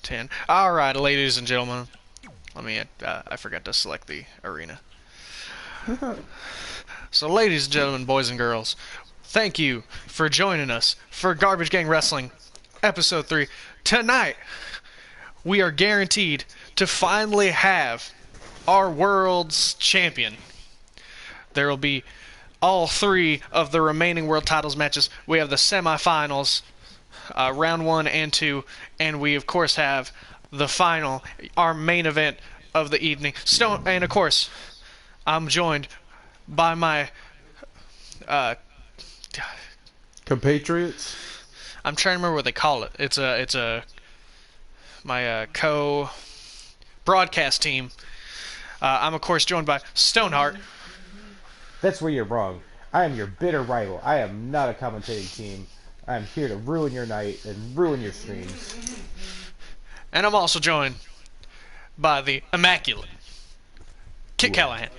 10. All right, ladies and gentlemen. Let me. I forgot to select the arena. So, ladies and gentlemen, boys and girls, thank you for joining us for Garbage Gang Wrestling, Episode 3. Tonight, we are guaranteed to finally have our world's champion. There will be all 3 of the remaining world titles matches. We have the semifinals, round 1 and 2, and we, of course, have the final, our main event of the evening. And, of course, I'm joined by my compatriots. I'm trying to remember what they call it. It's my co-broadcast team. I'm of course joined by Stoneheart. That's where you're wrong. I am your bitter rival. I am not a commentating team. I am here to ruin your night and ruin your streams. And I'm also joined by the immaculate Kit Callahan.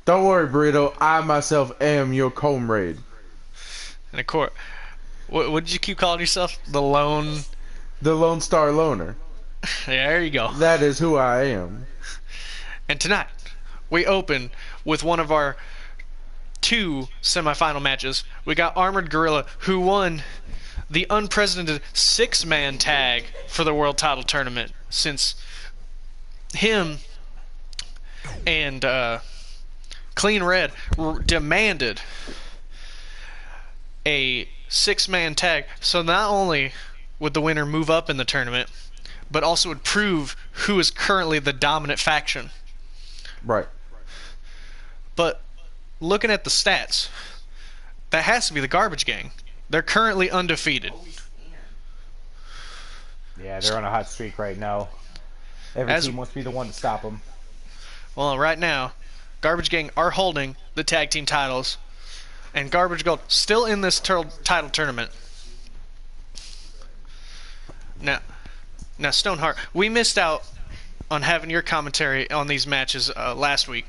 Don't worry, Burrito. I myself am your comrade. And of course, what did you keep calling yourself? The Lone Star Loner. Yeah, there you go. That is who I am. And tonight, we open with one of our 2 semifinal matches. We got Armored Gorilla, who won the unprecedented 6-man tag for the world title tournament, since him and Clean Red demanded a 6-man tag. So not only would the winner move up in the tournament, but also would prove who is currently the dominant faction. Right. But looking at the stats, that has to be the Garbage Gang. They're currently undefeated. Yeah, they're on a hot streak right now. Every team wants to be the one to stop them. Well, right now, Garbage Gang are holding the tag team titles, and Garbage Gold still in this title tournament. Now, Stoneheart, we missed out on having your commentary on these matches last week.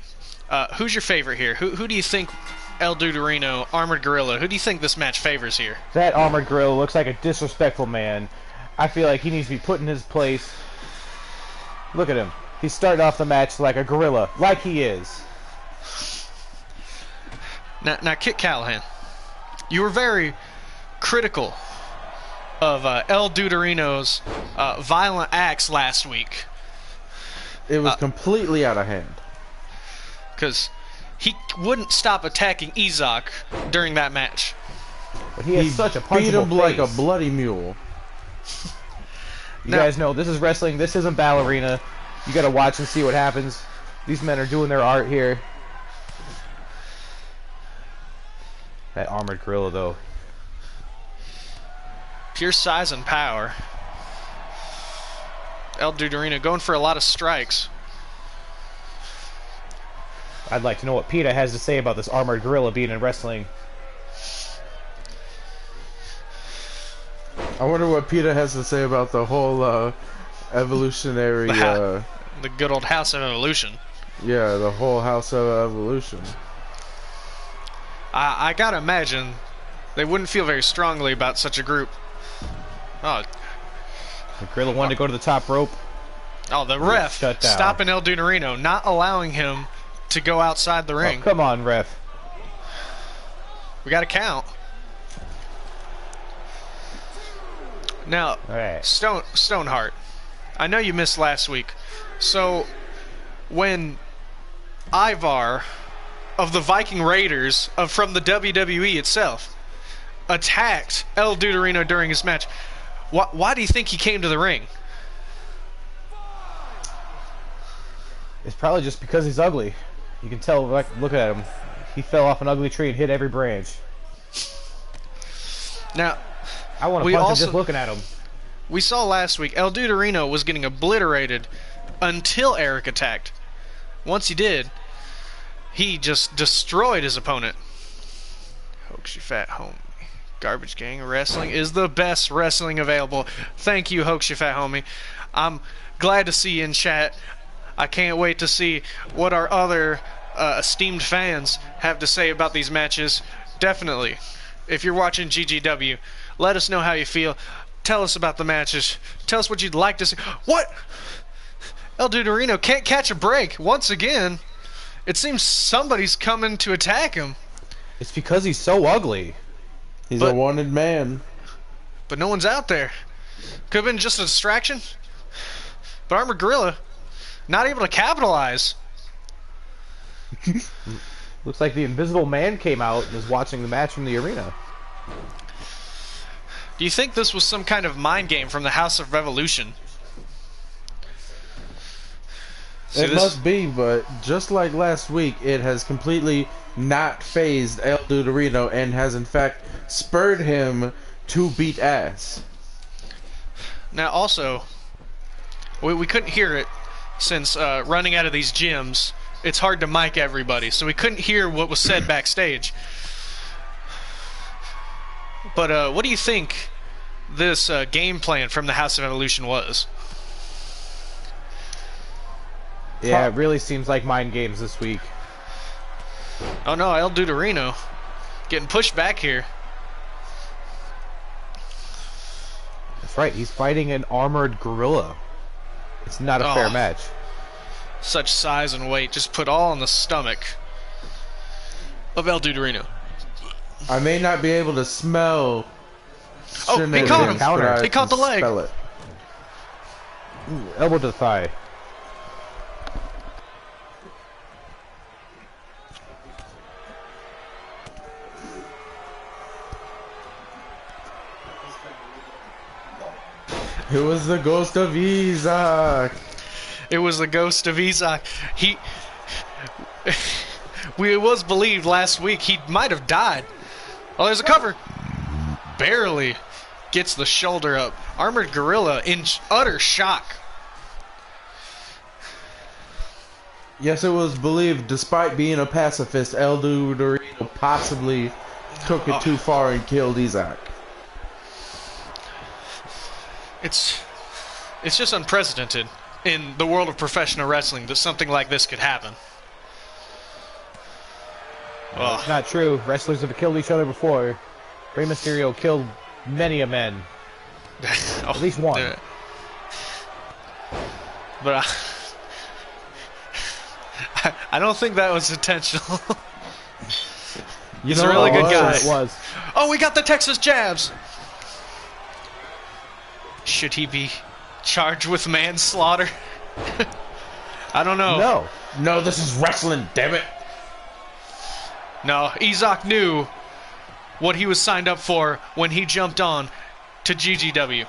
Who's your favorite here? Who do you think, El Duderino, Armored Gorilla, who do you think this match favors here? That Armored Gorilla looks like a disrespectful man. I feel like he needs to be put in his place. Look at him. He's starting off the match like a gorilla, like he is. Now, Kit Callahan, you were very critical of El Duderino's violent acts last week. It was completely out of hand. Because he wouldn't stop attacking Izak during that match. But he has such a punchable beat him face. like a bloody mule. You guys know, this is wrestling. This isn't ballerina. You gotta watch and see what happens. These men are doing their art here. That Armored Gorilla, though. Pure size and power. El Duderino going for a lot of strikes. I'd like to know what PETA has to say about this Armored Gorilla being in wrestling. I wonder what PETA has to say about the whole evolutionary... the good old House of Evolution. Yeah, the whole House of Evolution. I gotta imagine they wouldn't feel very strongly about such a group. Oh, The Gorilla wanted to go to the top rope. Oh, the ref shut down. stopping El Duderino, not allowing him to go outside the ring. Oh, come on, ref. We got to count. Now, Right. Stoneheart, I know you missed last week. So, when Ivar of the Viking Raiders from the WWE itself attacked El Duderino during his match, why do you think he came to the ring? It's probably just because he's ugly. You can tell, like, look at him. He fell off an ugly tree and hit every branch. Now, I want to punch him just looking at him. We saw last week El Duderino was getting obliterated until Eric attacked. Once he did, he just destroyed his opponent. Hoax you fat homie. Garbage Gang Wrestling is the best wrestling available. Thank you, Hoax you fat homie. I'm glad to see you in chat. I can't wait to see what our other esteemed fans have to say about these matches. Definitely, if you're watching GGW, let us know how you feel. tell us about the matches. Tell us what you'd like to see. What? El Duderino can't catch a break once again. It seems somebody's coming to attack him. It's because he's so ugly. He's a wanted man. But no one's out there. Could have been just a distraction. But Armored Gorilla, not able to capitalize. Looks like the Invisible Man came out and is watching the match from the arena. Do you think this was some kind of mind game from the House of Revolution? It must be, but just like last week, it has completely not phased El Duderino and has in fact spurred him to beat ass. Now also, we couldn't hear it since running out of these gyms, it's hard to mic everybody, so we couldn't hear what was said backstage. But what do you think this game plan from the House of Evolution was? Yeah, it really seems like mind games this week. Oh no, El Duderino getting pushed back here. That's right, he's fighting an armored gorilla. It's not a fair match. Such size and weight, just put all in the stomach of El Duderino. I may not be able to smell. Oh, he caught him. He caught the leg. Ooh, elbow to the thigh. It was the ghost of Isaac. It was the ghost of Isaac. It was believed last week he might have died. Oh, there's a cover. Barely gets the shoulder up. Armored Gorilla in utter shock. Yes, it was believed, despite being a pacifist, El Duderino possibly took it too far and killed Isaac. It's just unprecedented in the world of professional wrestling that something like this could happen. No, it's not true. Wrestlers have killed each other before. Rey Mysterio killed many a men. At least one. But I don't think that was intentional. He's a really good guy. It was. Oh, we got the Texas jabs. Should he be charged with manslaughter? I don't know. No, this is wrestling, damn it. No, Isaac knew what he was signed up for when he jumped on to GGW.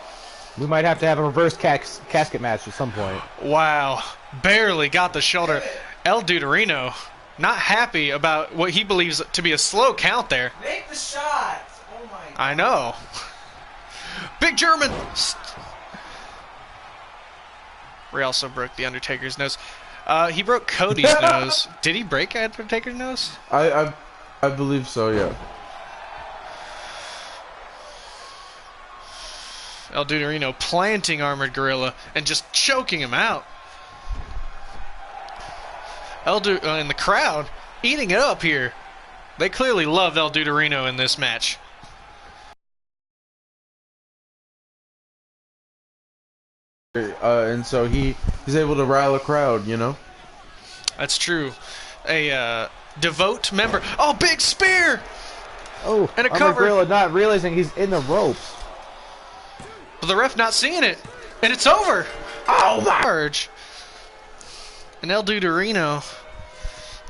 We might have to have a reverse casket match at some point. Wow. Barely got the shoulder. El Duderino not happy about what he believes to be a slow count there. Make the shot! Oh my God. I know. Big German! Ray also broke the Undertaker's nose. He broke Cody's nose. Did he break Undertaker's nose? I believe so, yeah. El Duderino planting Armored Gorilla and just choking him out. In the crowd eating it up here. They clearly love El Duderino in this match. And so he's able to rile a crowd, you know? That's true. A devout member. Oh, big spear! Oh, and a Armored cover. Gorilla not realizing he's in the ropes. But the ref not seeing it. And it's over. Oh my! Charge. And El Duderino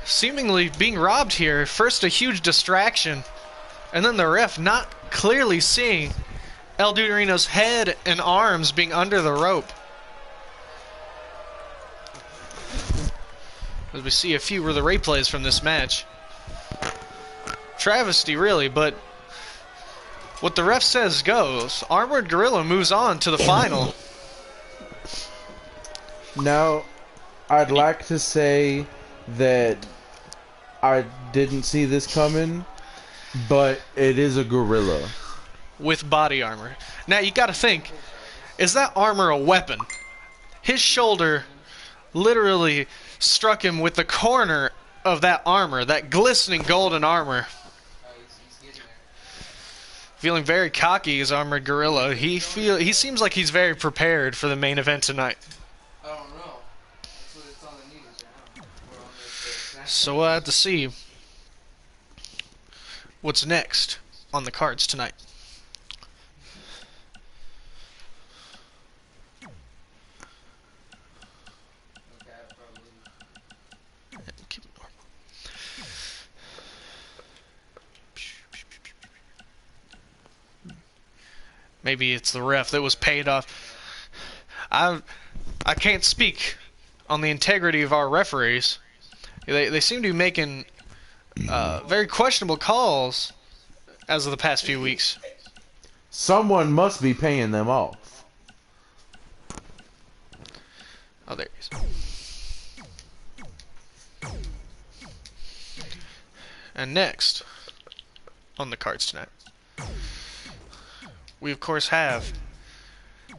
seemingly being robbed here. First a huge distraction. And then the ref not clearly seeing El Duderino's head and arms being under the rope. As we see a few of the replays from this match. Travesty, really, but what the ref says goes. Armored Gorilla moves on to the final. Now, I'd like to say that I didn't see this coming, but it is a gorilla. With body armor. Now you gotta think, is that armor a weapon? His shoulder literally struck him with the corner of that armor, that glistening golden armor. feeling very cocky as Armored Gorilla. He seems like he's very prepared for the main event tonight. I don't know. That's what it's on the news right now. We're on this, So we'll have to see what's next on the cards tonight. Keep it normal. Maybe it's the ref that was paid off. I can't speak on the integrity of our referees. They seem to be making very questionable calls as of the past few weeks. Someone must be paying them off. Oh, there he is. And next on the cards tonight, we of course have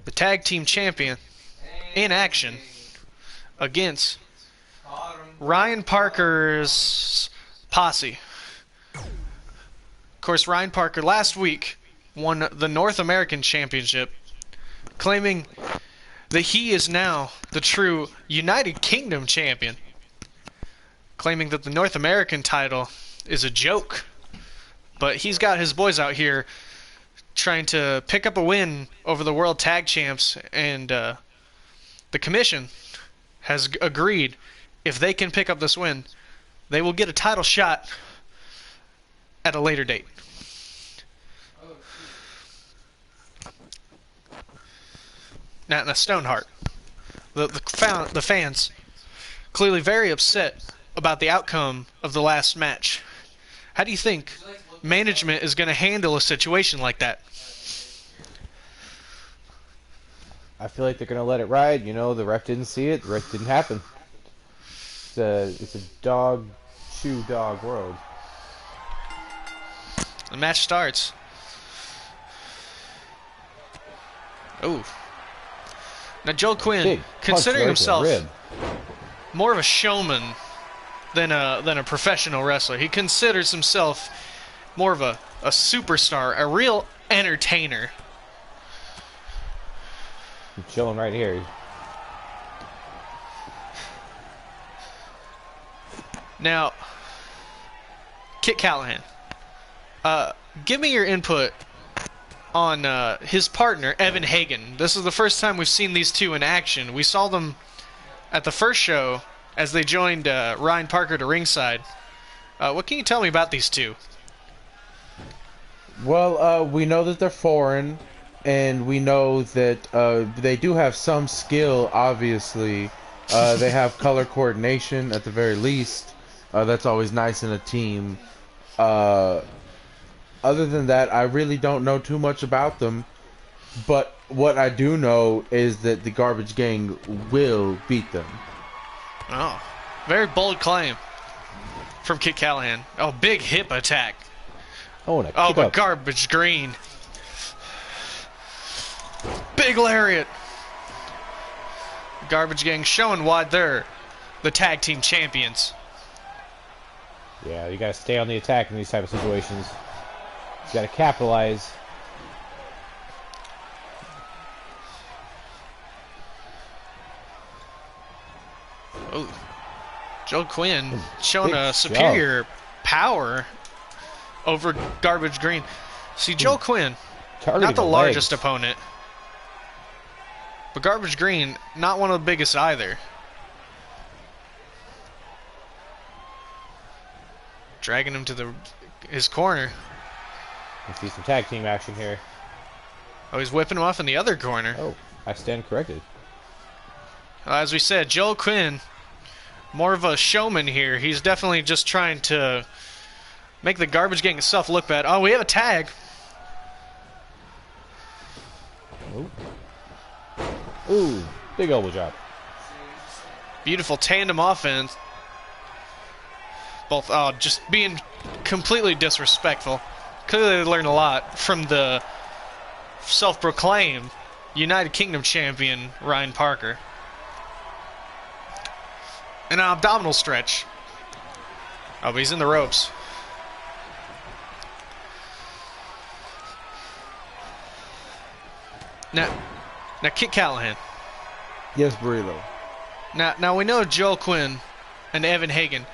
the tag team champion in action against Ryan Parker's posse. Of course, Ryan Parker last week won the North American Championship, claiming that he is now the true United Kingdom champion, claiming that the North American title is a joke. But he's got his boys out here trying to pick up a win over the World Tag Champs, and the commission has agreed if they can pick up this win, they will get a title shot at a later date. Now Stoneheart, the fans, clearly very upset about the outcome of the last match. How do you think management is going to handle a situation like that? I feel like they're going to let it ride. You know, the ref didn't see it. The ref didn't happen. It's a dog-shoe-dog world. The match starts. Oh. Now Joel Quinn, considering himself more of a showman than a professional wrestler, he considers himself more of a superstar, a real entertainer. I'm chilling right here. Now, Kit Callahan, give me your input on his partner, Evan Hagen. This is the first time we've seen these two in action. We saw them at the first show as they joined Ryan Parker to ringside. What can you tell me about these two? Well, we know that they're foreign, and we know that they do have some skill, obviously. They have color coordination, at the very least. That's always nice in a team. Other than that, I really don't know too much about them. But what I do know is that the Garbage Gang will beat them. Oh, very bold claim from Kit Callahan. Oh, big hip attack. Oh, but Garbage Green. Big lariat. Garbage Gang showing why they're the tag team champions. Yeah, you gotta stay on the attack in these type of situations. You gotta capitalize. Oh, Joe Quinn showing a superior power over Garbage Green. See, Joe Quinn, not the largest opponent, but Garbage Green, not one of the biggest either. Dragging him to his corner. Let's see some tag team action here. Oh, he's whipping him off in the other corner. Oh, I stand corrected. As we said, Joe Quinn, more of a showman here. He's definitely just trying to make the Garbage Gang itself look bad. Oh, we have a tag. Ooh, big elbow drop. Beautiful tandem offense. Both just being completely disrespectful. Clearly they learned a lot from the self-proclaimed United Kingdom champion, Ryan Parker. And an abdominal stretch. Oh, but he's in the ropes. Now, Kit Callahan. Yes, Brillo. Now we know Joel Quinn and Evan Hagen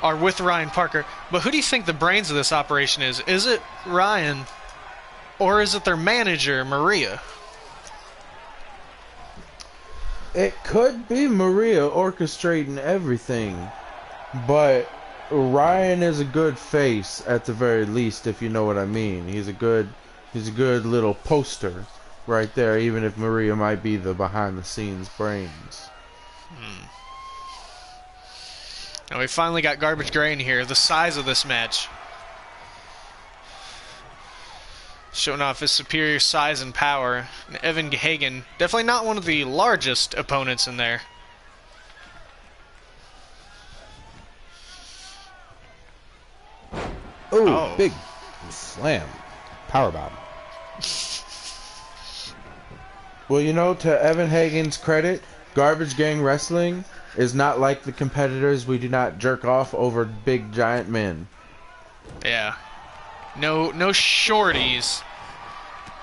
are with Ryan Parker, but who do you think the brains of this operation is? Is it Ryan, or is it their manager, Maria? It could be Maria orchestrating everything, but Ryan is a good face at the very least, if you know what I mean. He's a good little poster right there, even if Maria might be the behind-the-scenes brains. Now we finally got Garbage Gray in here. The size of this match, showing off his superior size and power. And Evan Hagen, definitely not one of the largest opponents in there. Ooh, Oh. big slam. Powerbomb. Well, you know, to Evan Hagen's credit, Garbage Gang Wrestling is not like the competitors. We do not jerk off over big giant men. Yeah. No shorties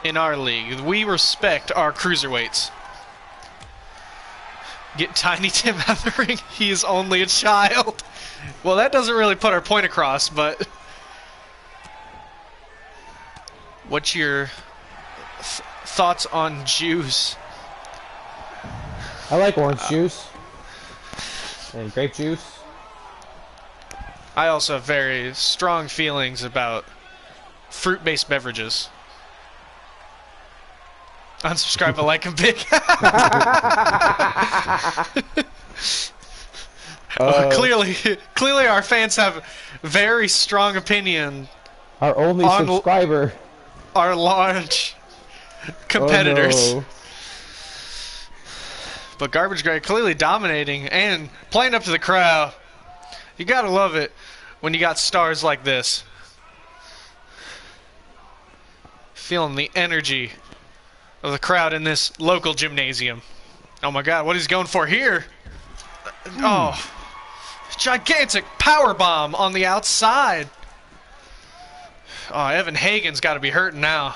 in our league. We respect our cruiserweights. Get Tiny Tim out of the ring. He is only a child. Well, that doesn't really put our point across, but what's your thoughts on Juice? I like orange juice. And grape juice. I also have very strong feelings about fruit-based beverages. Unsubscribe, but like him big. Clearly, our fans have very strong opinion. Our only On- subscriber. Our large competitors. Oh, no. But Garbage Gray clearly dominating and playing up to the crowd. You gotta love it when you got stars like this. Feeling the energy of the crowd in this local gymnasium. Oh my god, what he's going for here? Oh, gigantic power bomb on the outside. Oh, Evan Hagen's got to be hurting now.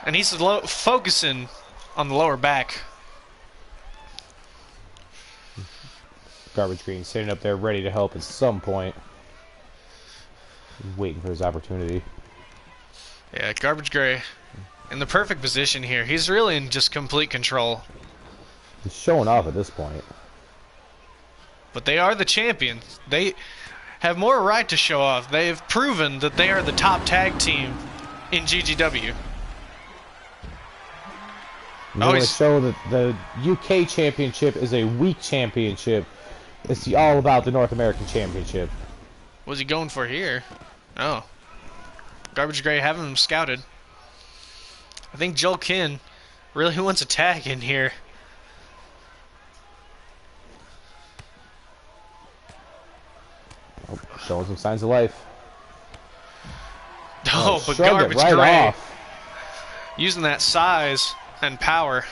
And he's focusing on the lower back. Garbage Green sitting up there ready to help at some point. He's waiting for his opportunity. Yeah, Garbage Gray in the perfect position here. He's really in just complete control. He's showing off at this point. But they are the champions. They have more right to show off. They've proven that they are the top tag team in GGW. You want to show that the UK Championship is a weak championship. It's all about the North American Championship. What's he going for here? Oh. Garbage Gray having him scouted. I think Joel Kin really wants a tag in here. Oh, showing some signs of life. Oh, but shrugged it Garbage right Gray off. using that size and power.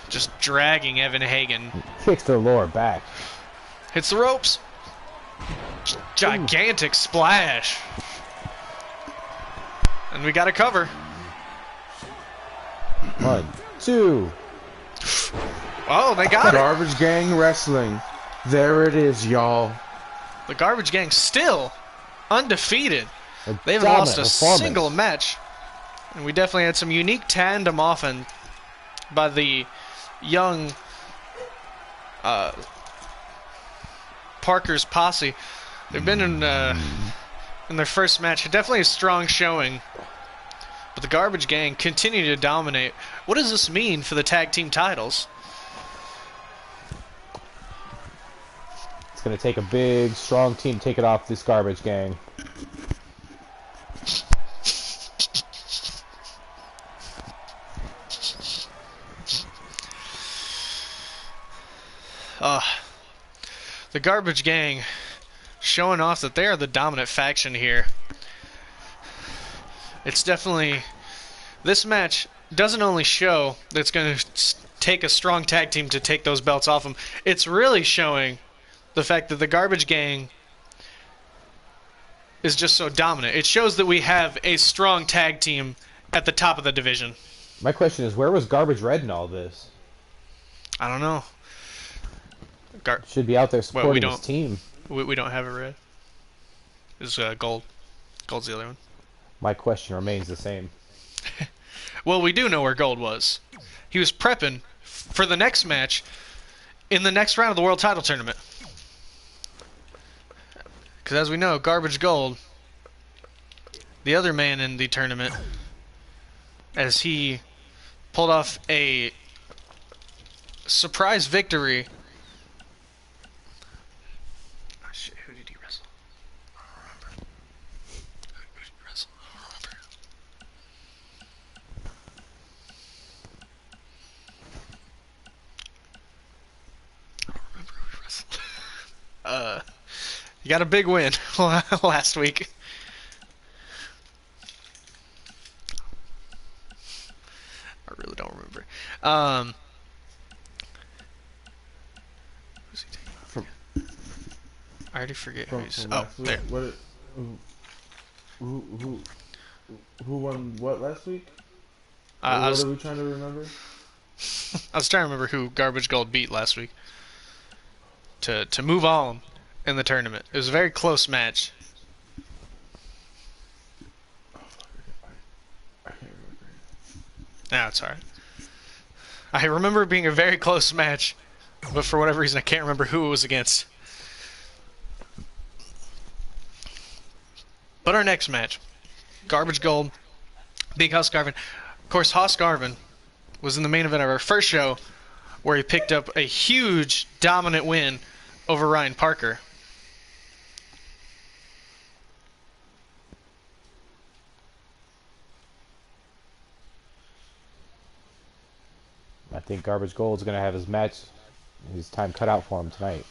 Just dragging Evan Hagen. Kicks to the lower back. Hits the ropes. Gigantic splash. And we got a cover. 1, 2. Oh, they got it. Garbage Gang Wrestling. There it is, y'all. The Garbage Gang still undefeated. A They haven't lost a dominant performance. single match. And we definitely had some unique tandem offense by the young Parker's posse. They've been in their first match. Definitely a strong showing. But the Garbage Gang continue to dominate. What does this mean for the tag team titles? It's going to take a big, strong team to take it off this Garbage Gang. The Garbage Gang showing off that they are the dominant faction here. It's definitely... This match doesn't only show that it's going to take a strong tag team to take those belts off them. It's really showing the fact that the Garbage Gang is just so dominant. It shows that we have a strong tag team at the top of the division. My question is, where was Garbage Red in all this? I don't know. Should be out there Well, we supporting his don't. team. We don't have it red. It's gold. Gold's the other one. My question remains the same. Well, we do know where Gold was. He was prepping for the next match in the next round of the World Title Tournament. Because as we know, Garbage Gold, the other man in the tournament, as he pulled off a surprise victory. Oh, shit, who did he wrestle? I don't remember. Who did he wrestle? I don't remember. I don't remember who he wrestled. He got a big win last week. I really don't remember. Who's he taking? From I already forget who he's. from Oh, last week. there. What? Who won what last week? I What was are we trying to remember? I was trying to remember who Garbage Gold beat last week to move on in the tournament. It was a very close match. I can't remember. No, it's alright. I remember it being a very close match, but for whatever reason I can't remember who it was against. But our next match, Garbage Gold, Big Hoss Garvin. Of course, Hoss Garvin was in the main event of our first show, where he picked up a huge, dominant win over Ryan Parker. I think Garbage Gold's going to have his time cut out for him tonight.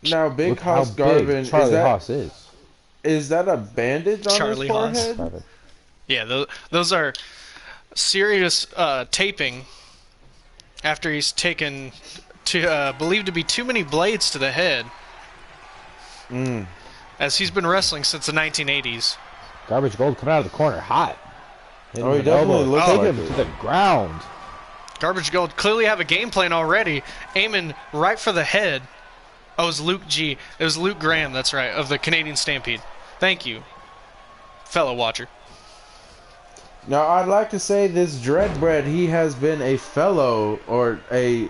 Now, Big Look how Hoss Garvin, big Charlie Haas is that a bandage on Charlie his Haas. forehead? Garvin. Yeah, those are serious taping after he's taken believed to be too many blades to the head, as he's been wrestling since the 1980s. Garbage Gold coming out of the corner hot. Hitting Oh, he an definitely elbow, looks taking like him it. to the ground. Garbage Gold clearly have a game plan already, aiming right for the head. Oh, it was Luke G. It was Luke Graham, that's right, of the Canadian Stampede. Thank you, fellow watcher. Now, I'd like to say this Dreadbread, he has been a fellow or a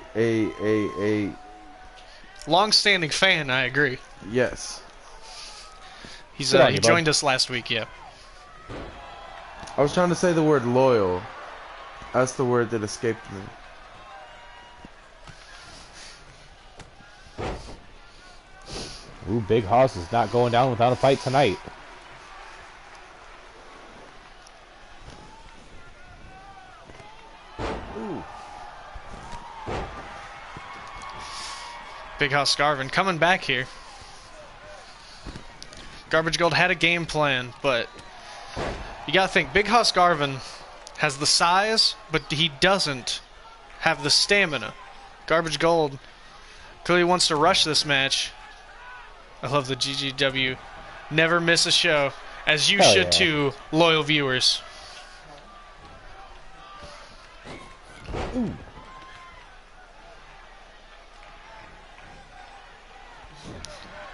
Long-standing fan, I agree. yes. He Good on you, joined bud. us last week, yeah. I was trying to say the word loyal. That's the word that escaped me. Ooh, Big Hoss is not going down without a fight tonight. Big Hoss Garvin coming back here. Garbage Gold had a game plan, but you gotta think, Big Hoss Garvin has the size, but he doesn't have the stamina. Garbage Gold clearly wants to rush this match. I love the GGW. Never miss a show, as you Hell should yeah. too, loyal viewers.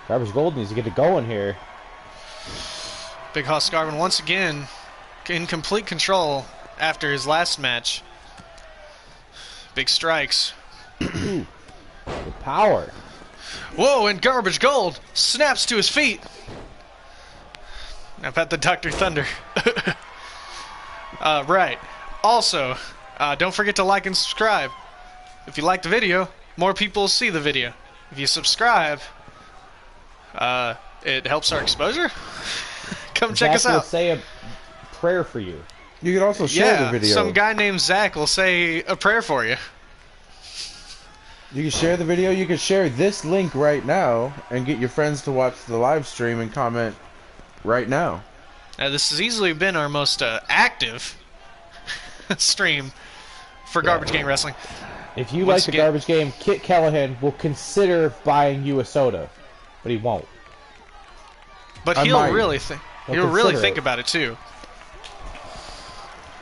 Garbage Gold needs to get it going here. Big Hoss Garvin once again in complete control after his last match. Big strikes. The power. Whoa, and Garbage Gold snaps to his feet. Now pat the Dr. Thunder. Right. Also, don't forget to like and subscribe. If you like the video, more people will see the video. If you subscribe, it helps our exposure. Come check us Zach will out. say a prayer for you. You can also share the video. Some guy named Zach will say a prayer for you. You can share the video. You can share this link right now and get your friends to watch the live stream and comment right now. This has easily been our most active stream for Garbage Gang Wrestling. If you Once like the again- Garbage Game, Kit Callahan will consider buying you a soda, but he won't. But I he'll might. really think. He'll He'll really consider think it. about it too.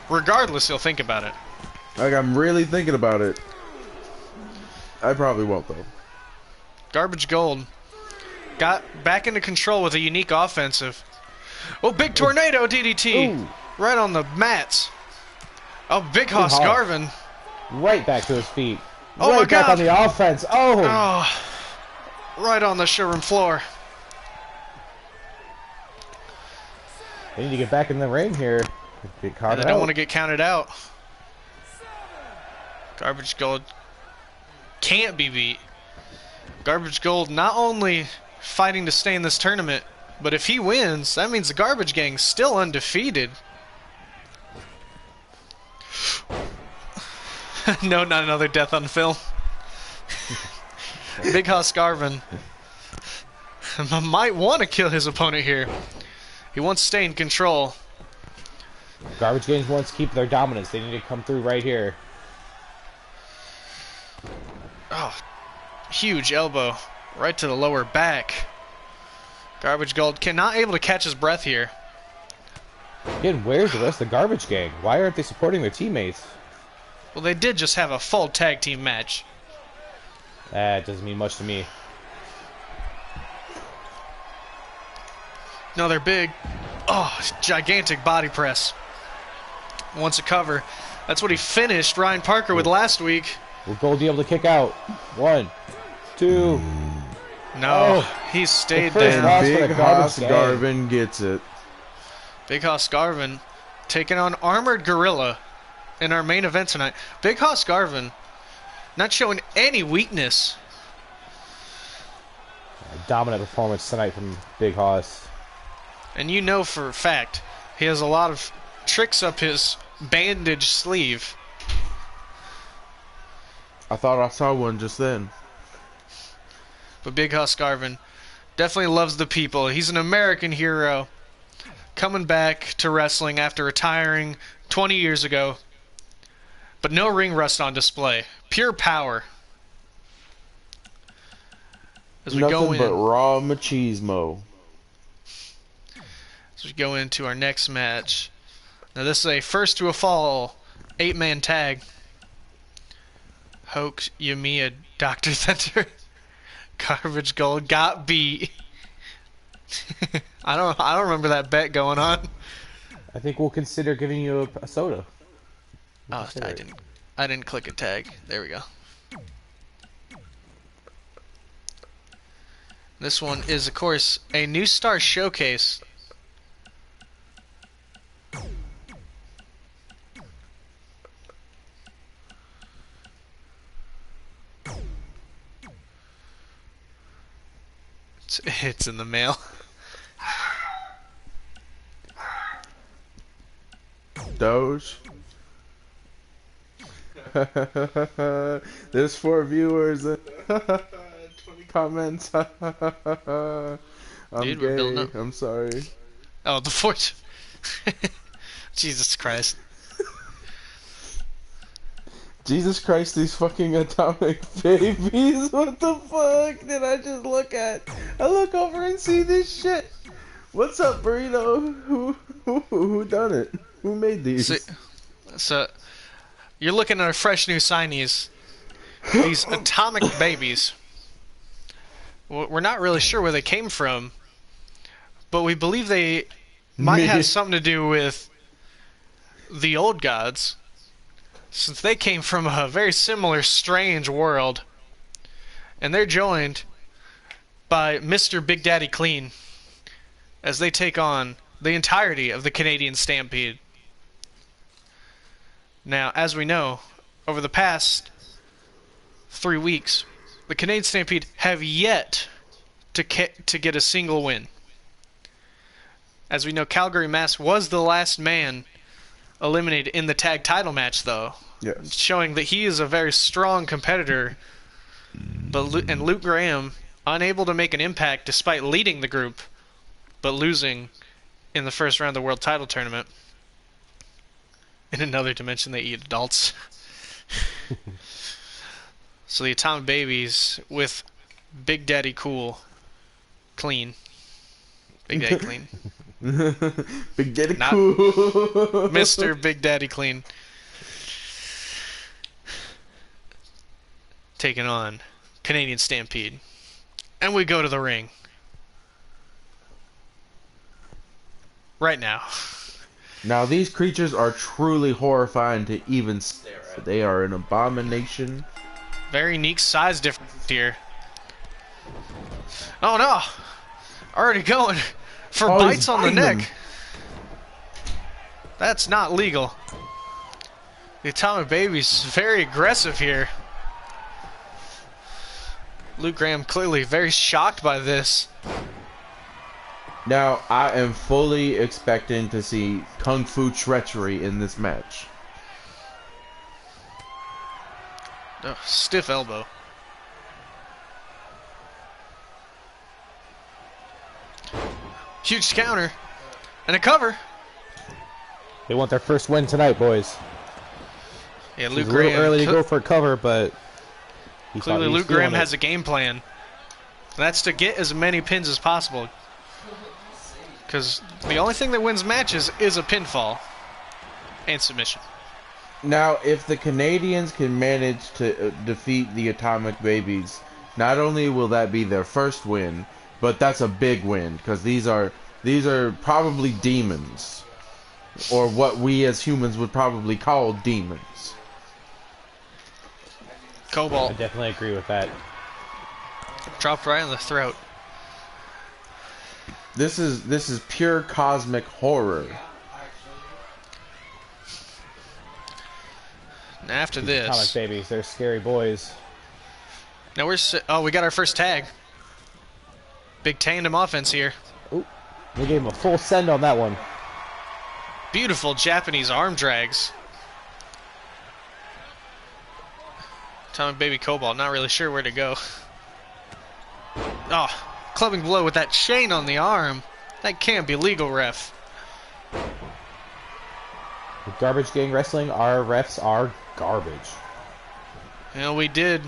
Regardless, he'll think about it. Like, I'm really thinking about it. I probably won't, though. Garbage Gold got back into control with a unique offensive. Oh, big tornado DDT Ooh. right on the mats. Oh, Big Hoss Hoss. Garvin. Right back to his feet. Oh right my back God. on the offense. Oh. Oh, right on the showroom floor. They need to get back in the ring here. Get caught And they don't want to get counted out. Garbage Gold can't be beat. Garbage Gold not only fighting to stay in this tournament, but if he wins, that means the Garbage Gang's still undefeated. No, not another death on film. Big Hoss Garvin might want to kill his opponent here. He wants to stay in control. Garbage Games wants to keep their dominance. They need to come through right here. Oh, huge elbow right to the lower back. Garbage Gold cannot able to catch his breath here. Again, where's the rest of the Garbage Gang? Why aren't they supporting their teammates? Well, they did just have a full tag team match. That doesn't mean much to me. No, they're big. Oh, gigantic body press. Wants a cover. That's what he finished Ryan Parker with last week. Will Goldie able to kick out? 1, 2. No, Oh, he stayed the first down. loss for the Big Garbage Hoss Gang. Garvin gets it. Big Hoss Garvin taking on Armored Gorilla in our main event tonight. Big Hoss Garvin not showing any weakness. A dominant performance tonight from Big Hoss. And you know for a fact he has a lot of tricks up his bandage sleeve. I thought I saw one just then. But Big Hoss Garvin definitely loves the people. He's an American hero coming back to wrestling after retiring 20 years ago. But no ring rust on display. Pure power. As we go Nothing but in, raw machismo. as we go into our next match. Now this is a first to a fall 8-man tag. Hoax, Yamiya, Dr. Center. Garbage Gold got beat. I don't remember that bet going on. I think we'll consider giving you a soda. We'll Oh, consider it. I didn't click a tag. There we go. This one is, of course, a New Star Showcase. It's in the mail. Doge. There's 4 viewers. 20 comments. I'm Dude, we're building gay. up. I'm sorry. Oh, the fourth. Jesus Christ. Jesus Christ, these fucking atomic babies. What the fuck did I just look at? I look over and see this shit. What's up, Burrito? Who done it? Who made these? So, you're looking at our fresh new signees. These atomic babies. We're not really sure where they came from, but we believe they might have something to do with the old gods, since they came from a very similar strange world. And they're joined by Mr. Big Daddy Clean as they take on the entirety of the Canadian Stampede. Now, as we know, over the past 3 weeks, the Canadian Stampede have yet to get a single win. As we know, Calgary Mass was the last man eliminated in the tag title match, though. Yes. Showing that he is a very strong competitor. And Luke Graham, unable to make an impact despite leading the group, but losing in the first round of the World Title Tournament. In another dimension, they eat adults. So the Atomic Babies with Big Daddy Cool, Clean. Big Daddy Clean. Big Daddy Not- Cool. Mr. Big Daddy Clean. Taking on Canadian Stampede. And we go to the ring. Right now. Now, these creatures are truly horrifying to even stare at. They are an abomination. Very unique size difference here. Oh no! Already going for Oh, bites he's on the biting neck. him. That's not legal. The Atomic Baby's very aggressive here. Luke Graham clearly very shocked by this. Now, I am fully expecting to see Kung Fu treachery in this match. Oh, stiff elbow. Huge counter. And a cover. They want their first win tonight, boys. Yeah, It's Luke a little Graham. early to go for a cover, but he Clearly, thought he was Luke Graham feeling has a game plan. And that's to get as many pins as possible. Because the only thing that wins matches is a pinfall and submission. Now, if the Canadians can manage to defeat the Atomic Babies, not only will that be their first win, but that's a big win because these are probably demons, or what we as humans would probably call demons. I Cobalt definitely agree with that. dropped right in the throat. This is pure cosmic horror. And after These Atomic this, Babies, they're scary boys. now we got our first tag. Big tandem offense here. We gave him a full send on that one. Beautiful Japanese arm drags. Atomic Baby Cobalt, not really sure where to go. Oh, clubbing blow with that chain on the arm. That can't be legal, ref. With Garbage Gang Wrestling, our refs are garbage. You know, we did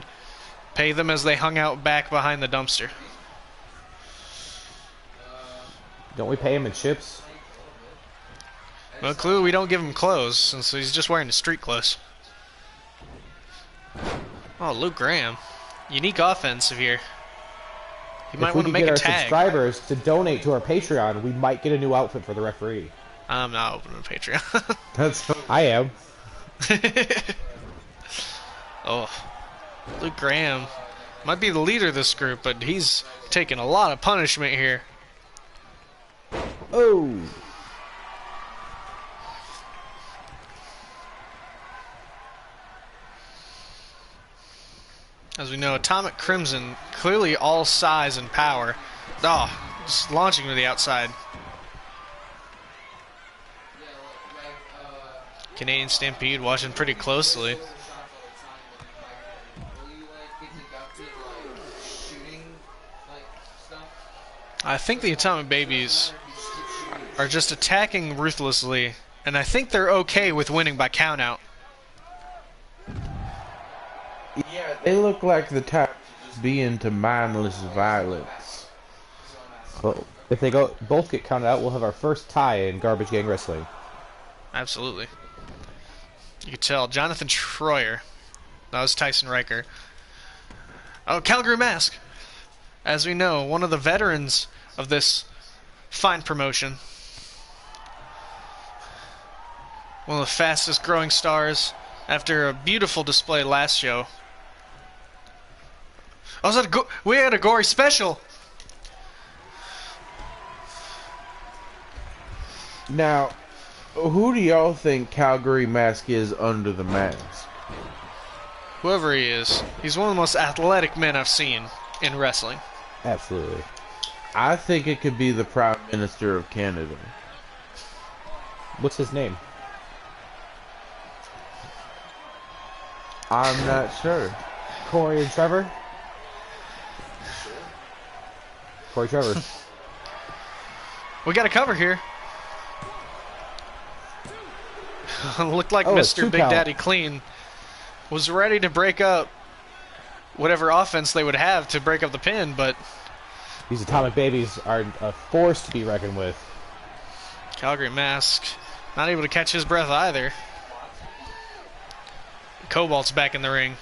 pay them as they hung out back behind the dumpster. Don't we pay him in chips? Well, clearly we don't give him clothes, since he's just wearing his street clothes. Oh, Luke Graham. Unique offensive here. You might If we want to could make get a our tag. subscribers to donate to our Patreon, we might get a new outfit for the referee. I'm not opening a Patreon. That's I am. Oh, Luke Graham might be the leader of this group, but he's taking a lot of punishment here. Oh! As we know, Atomic Crimson, clearly all size and power. Oh, just launching to the outside. Canadian Stampede watching pretty closely. I think the Atomic Babies are just attacking ruthlessly, and I think they're okay with winning by countout. Yeah, they look like the type to just be into mindless violence. Well, if they both get counted out, we'll have our first tie in Garbage Gang Wrestling. Absolutely. You can tell Jonathan Troyer. That was Tyson Riker. Oh, Calgary Mask. As we know, one of the veterans of this fine promotion. One of the fastest growing stars after a beautiful display last show. Oh, was that we had a gory special. Now, who do y'all think Calgary Mask is under the mask? Whoever he is, he's one of the most athletic men I've seen in wrestling. Absolutely. I think it could be the Prime Minister of Canada. What's his name? I'm not sure. Corey and Trevor? Corey Trevor. We got a cover here. Looked like Oh, it's Mr. 2 Big count. Daddy Clean was ready to break up whatever offense they would have to break up the pin, but These atomic babies are a force to be reckoned with. Calgary Mask not able to catch his breath either. Cobalt's back in the ring.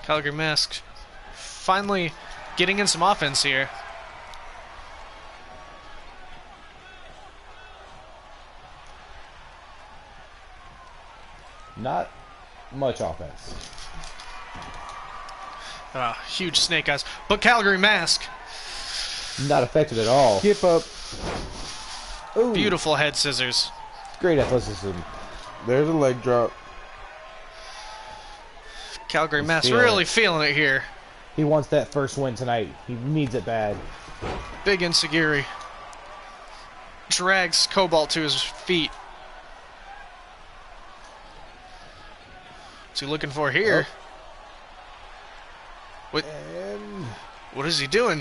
Calgary Mask finally getting in some offense here. Not much offense. Huge snake eyes. But Calgary Mask, Not affected at all. Skip up. Ooh, beautiful head scissors. great athleticism. There's a leg drop. Calgary He's Mask feeling really it. feeling it here. He wants that first win tonight. He needs it bad. Big Insegiri drags Cobalt to his feet. What's he looking for here? And What is he doing?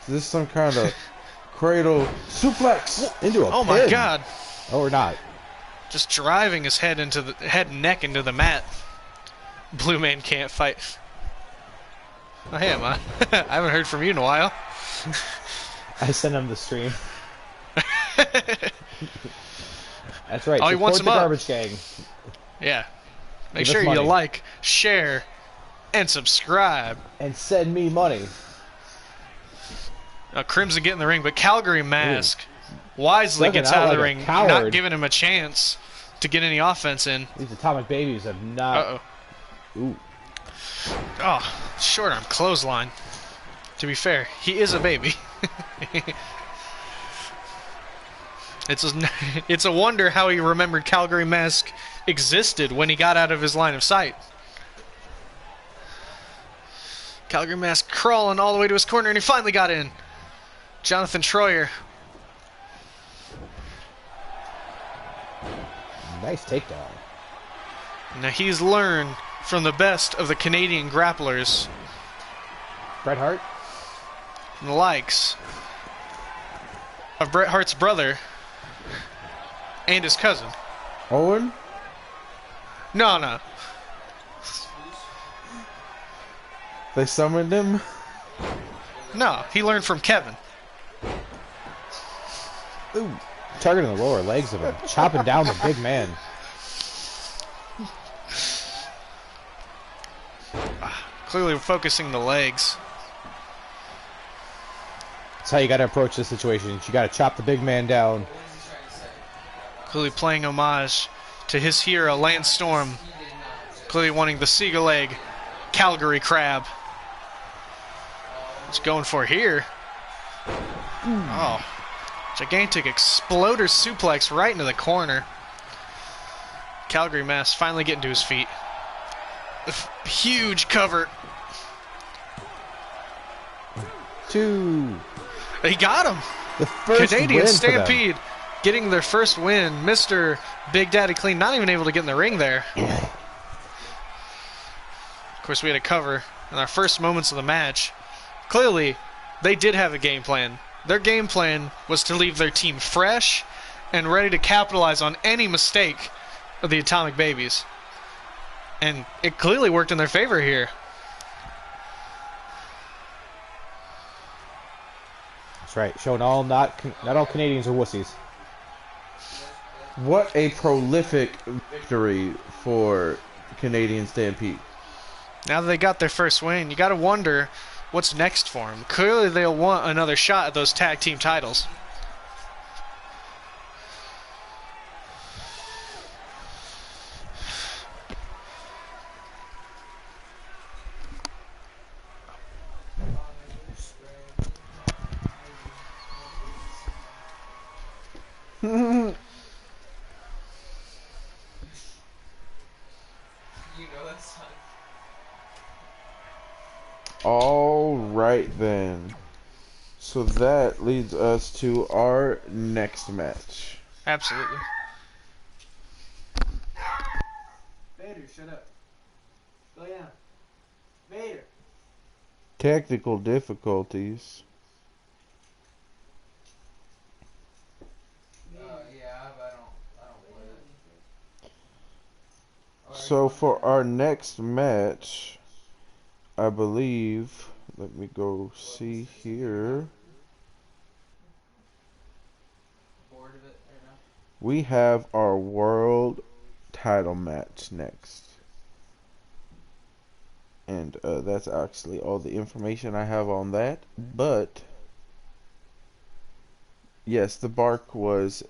Is this some kind of cradle suplex? into a Oh my pin. God! Oh, or not. Just driving his head into the head and neck into the mat. Blue Man can't fight. Oh, hey, Emma. I haven't heard from you in a while. I sent him the stream. That's right. Oh, he wants support him the up. Garbage Gang. Yeah. Make Give us sure you money. like, share, and subscribe. And send me money. Crimson get in the ring, but Calgary Mask wisely Stepping gets out out of the like a ring, coward. not giving him a chance to get any offense in. These atomic babies have not. Uh-oh. Ooh. Oh, short arm clothesline. To be fair, he is a baby. It's a wonder how he remembered Calgary Mask existed when he got out of his line of sight. Calgary Mask crawling all the way to his corner, and he finally got in. Jonathan Troyer. Nice takedown. Now he's learned from the best of the Canadian grapplers, Bret Hart. and the likes of Bret Hart's brother and his cousin. Owen? No. They summoned him? No, he learned from Kevin. Ooh. Targeting the lower legs of him. Chopping down the big man. Clearly focusing the legs. That's how you got to approach this situation. You got to chop the big man down. Clearly playing homage to his hero, Lance Storm. Clearly wanting the Seagull Egg Calgary Crab. What's going for here? Oh. Gigantic exploder suplex right into the corner. Calgary Mask finally getting to his feet. Huge cover. Two. He got him. The first Canadian win for them. Stampede getting their first win. Mr. Big Daddy Clean not even able to get in the ring there. Of course, we had a cover in our first moments of the match. Clearly, they did have a game plan. Their game plan was to leave their team fresh and ready to capitalize on any mistake of the Atomic Babies. And it clearly worked in their favor here. That's right. Showing not all Canadians are wussies. What a prolific victory for Canadian Stampede. Now that they got their first win, you got to wonder what's next for them. Clearly, they'll want another shot at those tag team titles. You know that song. All right then. So that leads us to our next match. Absolutely. Vader, shut up. Go down. Vader. Technical difficulties. So for our next match, I believe, let me go see here. Bored of it right now? We have our world title match next. And that's actually all the information I have on that. But yes, the bark was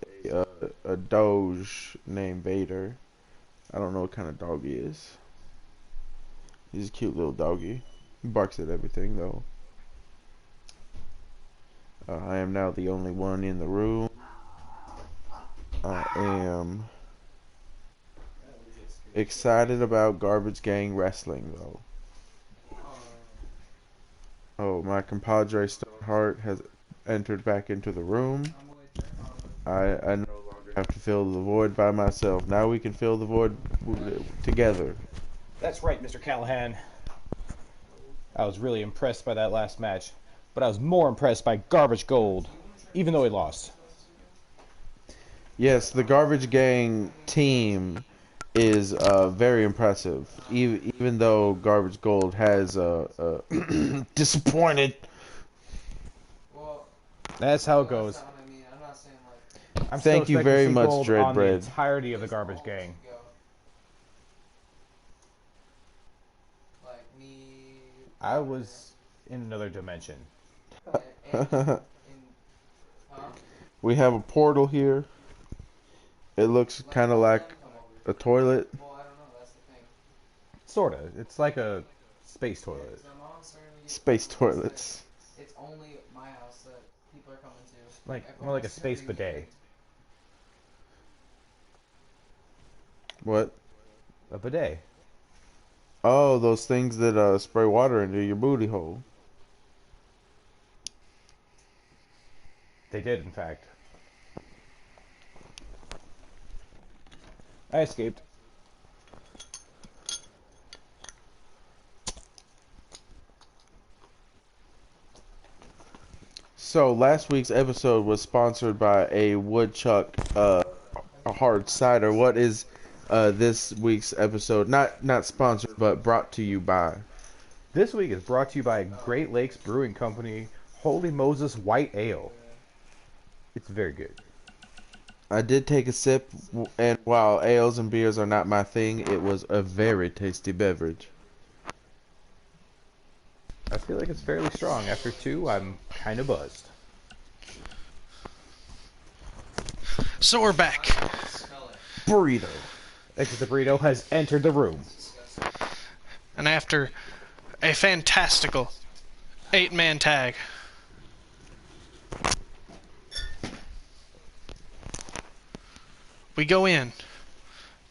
a doge named Vader. I don't know what kind of dog he is. He's a cute little doggy. He barks at everything though. I am now the only one in the room. I am excited about Garbage Gang Wrestling though. Oh, my compadre Stoneheart has entered back into the room. I no longer have to fill the void by myself. Now we can fill the void together. That's right, Mr. Callahan. I was really impressed by that last match, but I was more impressed by Garbage Gold, even though he lost. Yes, the Garbage Gang team is very impressive. Even though Garbage Gold has disappointed. Well, That's how it that's goes. not what I mean. I'm not saying like I'm Thank still you expecting very to see much, Gold on the Dreadbread. entirety of the this Garbage long Gang. ago. Like me. I was in another dimension. And huh? We have a portal here. It looks Let kind of let like him come over. a toilet. Well, I don't know. That's the thing. Sorta. It's like a space Yeah, toilet. 'cause my mom's starting to get Space convinced that toilets. it's only my house that people are coming to. Like Everyone more like a else is space every bidet. weekend. What? A bidet. Oh, those things that spray water into your booty hole. They did, in fact. I escaped. So last week's episode was sponsored by a woodchuck a hard cider. What is this week's episode? Not sponsored, but brought to you by. This week is brought to you by Great Lakes Brewing Company Holy Moses White Ale. It's very good. I did take a sip, and while ales and beers are not my thing, it was a very tasty beverage. I feel like it's fairly strong. After two, I'm kind of buzzed. So we're back. Smell it. Burrito. Exit the burrito has entered the room. Disgusting. And after a fantastical 8-man tag, we go in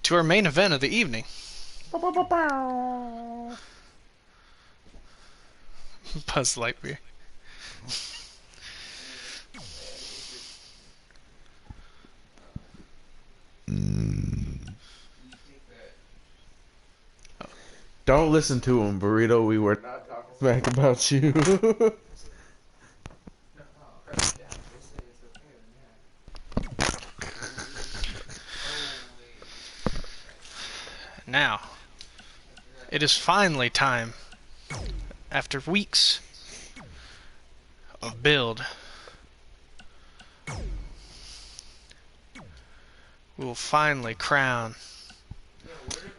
to our main event of the evening. Buzz Lightyear. Don't listen to him, Burrito. We were not talking smack about you. Oh, crap it down. They say it's okay, then yeah. Now, it is finally time, after weeks of build, we will finally crown Yo,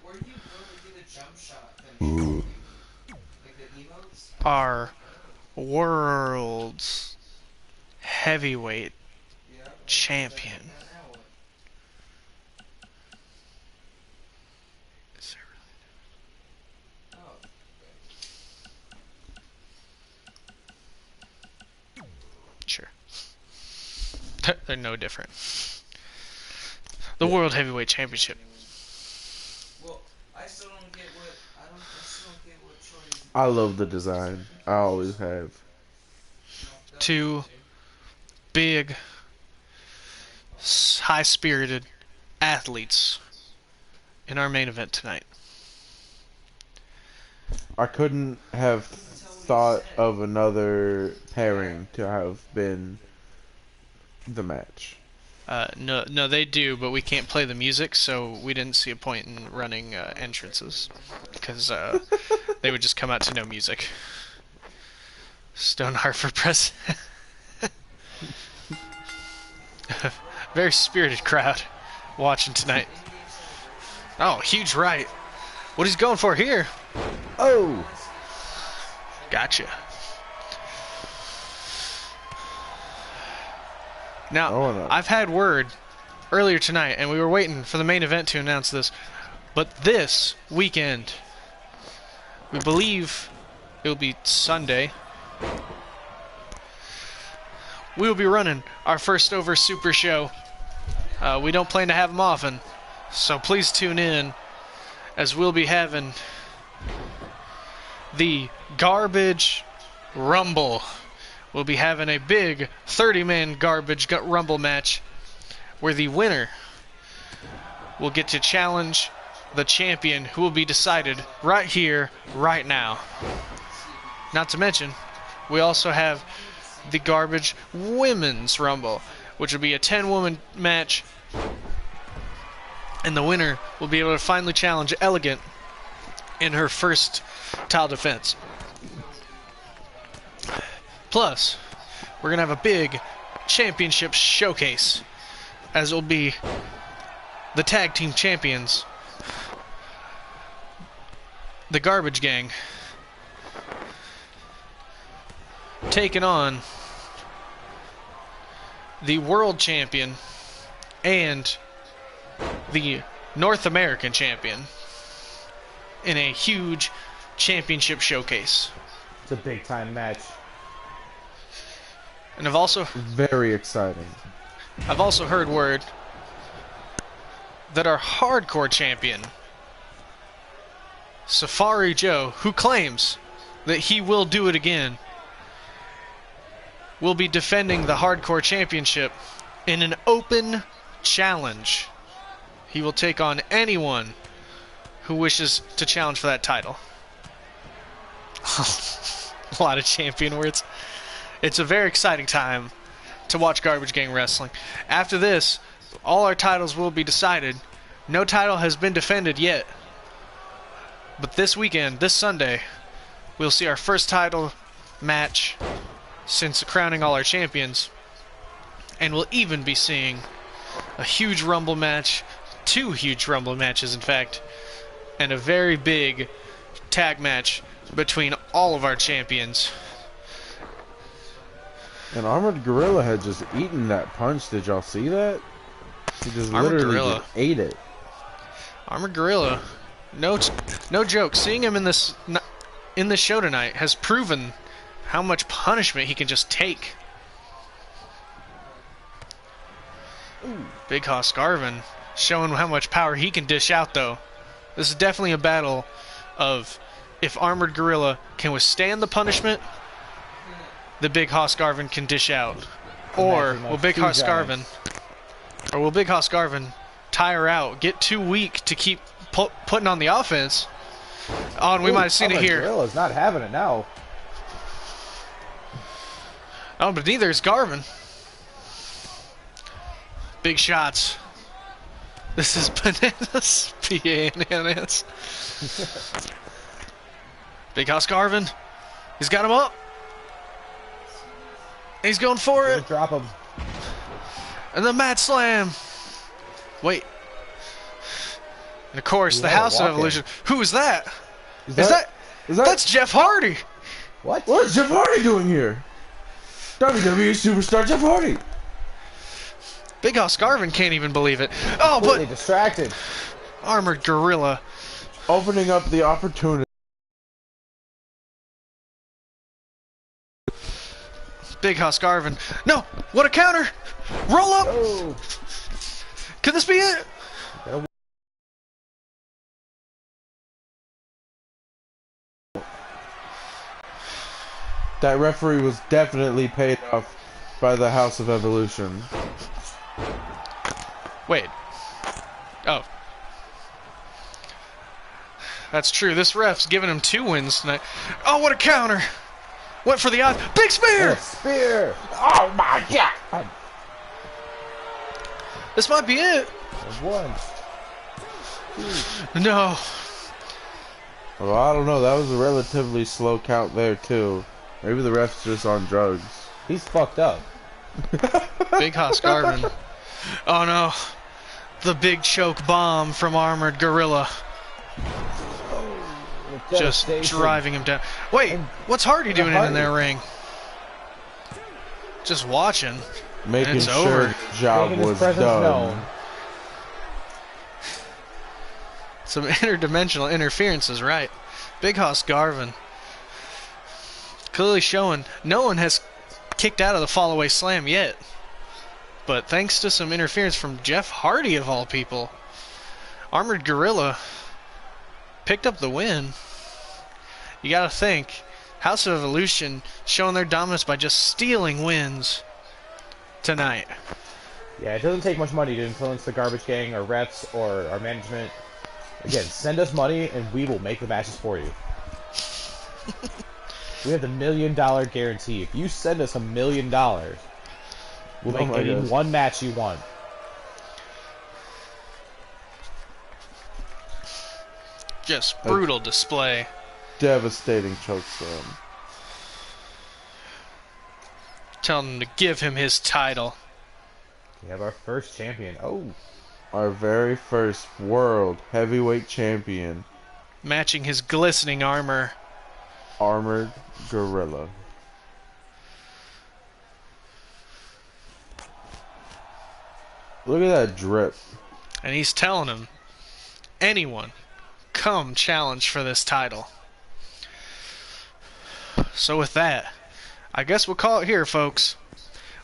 where do you go to do the jump shot finish? Like the emotes? our world's heavyweight Yeah. champion. Now what? Is there Oh, really- Sure. They're no different. The World Heavyweight Championship. well, I still don't get what I still don't get what Shorty's. I love the design. I always have. Two big, high-spirited athletes in our main event tonight. I couldn't have thought of another pairing to have been the match. No, they do, but we can't play the music, so we didn't see a point in running entrances because they would just come out to no music. Stoneheart for president. Very spirited crowd watching tonight. Oh, huge right. What he's going for here? Oh! Gotcha. Now, Oh, no. I've had word earlier tonight, and we were waiting for the main event to announce this, but this weekend, we believe it will be Sunday, we will be running our first over super show. We don't plan to have them often, so please tune in, as we'll be having the Garbage Rumble. We'll be having a big 30-man Garbage Rumble match where the winner will get to challenge the champion, who will be decided right here, right now. Not to mention, we also have the Garbage Women's Rumble, which will be a 10-woman match, and the winner will be able to finally challenge Elegant in her first title defense. Plus, we're going to have a big championship showcase, as it will be the tag team champions, the Garbage Gang, taking on the world champion and the North American champion in a huge championship showcase. It's a big time match. And I've also Very exciting. heard word that our hardcore champion, Safari Joe, who claims that he will do it again, will be defending the hardcore championship in an open challenge. He will take on anyone who wishes to challenge for that title. A lot of champion words. It's a very exciting time to watch Garbage Gang Wrestling. After this, all our titles will be decided. No title has been defended yet. But this weekend, this Sunday, we'll see our first title match since crowning all our champions. And we'll even be seeing a huge Rumble match, 2 huge Rumble matches, in fact, and a very big tag match between all of our champions. And Armored Gorilla had just eaten that punch. Did y'all see that? He just Armored literally Gorilla. just ate it. Armored Gorilla, no joke. Seeing him in this show tonight has proven how much punishment he can just take. Ooh, Big Hoss Garvin showing how much power he can dish out, though. This is definitely a battle of if Armored Gorilla can withstand the punishment, the Big Hoss Garvin can dish out. Or will Big Hoss Garvin tire out, get too weak to keep putting on the offense? Oh, and we might have seen it here. Gorilla's not having it now. Oh, but neither is Garvin. Big shots. This is bananas. Bananas. Big Hoss Garvin. He's got him up. He's going for it. Drop him. And the mat slam. Wait. And of course, the House of Evolution. Who is that? Is That's Jeff Hardy. What? What's Jeff Hardy doing here? WWE superstar Jeff Hardy. Big Hoss Garvin can't even believe it. Oh, Completely but distracted. Armored Gorilla. Opening up the opportunity. Big Hoss Garvin. No, what a counter. Roll up. Oh. Could this be it? That referee was definitely paid off by the House of Evolution. Wait. Oh. That's true. This ref's giving him 2 wins tonight. Oh, what a counter. Went for the odds. Big spear. A spear. Oh my god. This might be it. One. No. Well, I don't know. That was a relatively slow count there too. Maybe the ref's just on drugs. He's fucked up. Big Hoss Garvin. Oh no. The big choke bomb from Armored Gorilla. Just driving him down. Wait, what's Hardy doing in their ring? Just watching. Making it's sure over. the job Making his was presence done. known. Some interdimensional interference is right. Big Hoss Garvin. Clearly showing no one has kicked out of the fallaway slam yet. But thanks to some interference from Jeff Hardy of all people, Armored Gorilla picked up the win. You gotta think, House of Evolution showing their dominance by just stealing wins tonight. Yeah, it doesn't take much money to influence the Garbage Gang or refs or our management. Again, send us money and we will make the matches for you. We have the $1 million guarantee. If you send us $1 million, we'll make any one match you want. Just brutal display. Devastating chokeslam. Tell them to give him his title. We have our first champion. Oh, Our very first world heavyweight champion, Matching his glistening armor. Armored Gorilla. Look at that drip. And he's telling him, anyone, come challenge for this title. So with that, I guess we'll call it here, folks.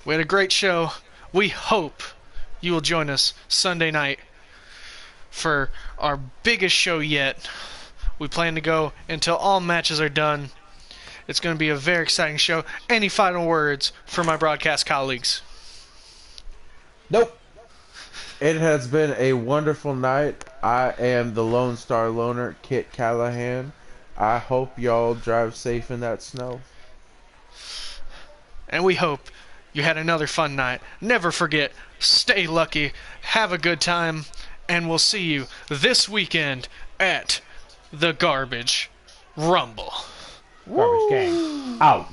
We had a great show. We hope you will join us Sunday night for our biggest show yet. We plan to go until all matches are done. It's going to be a very exciting show. Any final words for my broadcast colleagues? nope. It has been a wonderful night. I am the Lone Star Loner, Kit Callahan. I hope y'all drive safe in that snow. And we hope you had another fun night. Never forget, stay lucky, have a good time, and we'll see you this weekend at the Garbage Rumble. Garbage Gang out.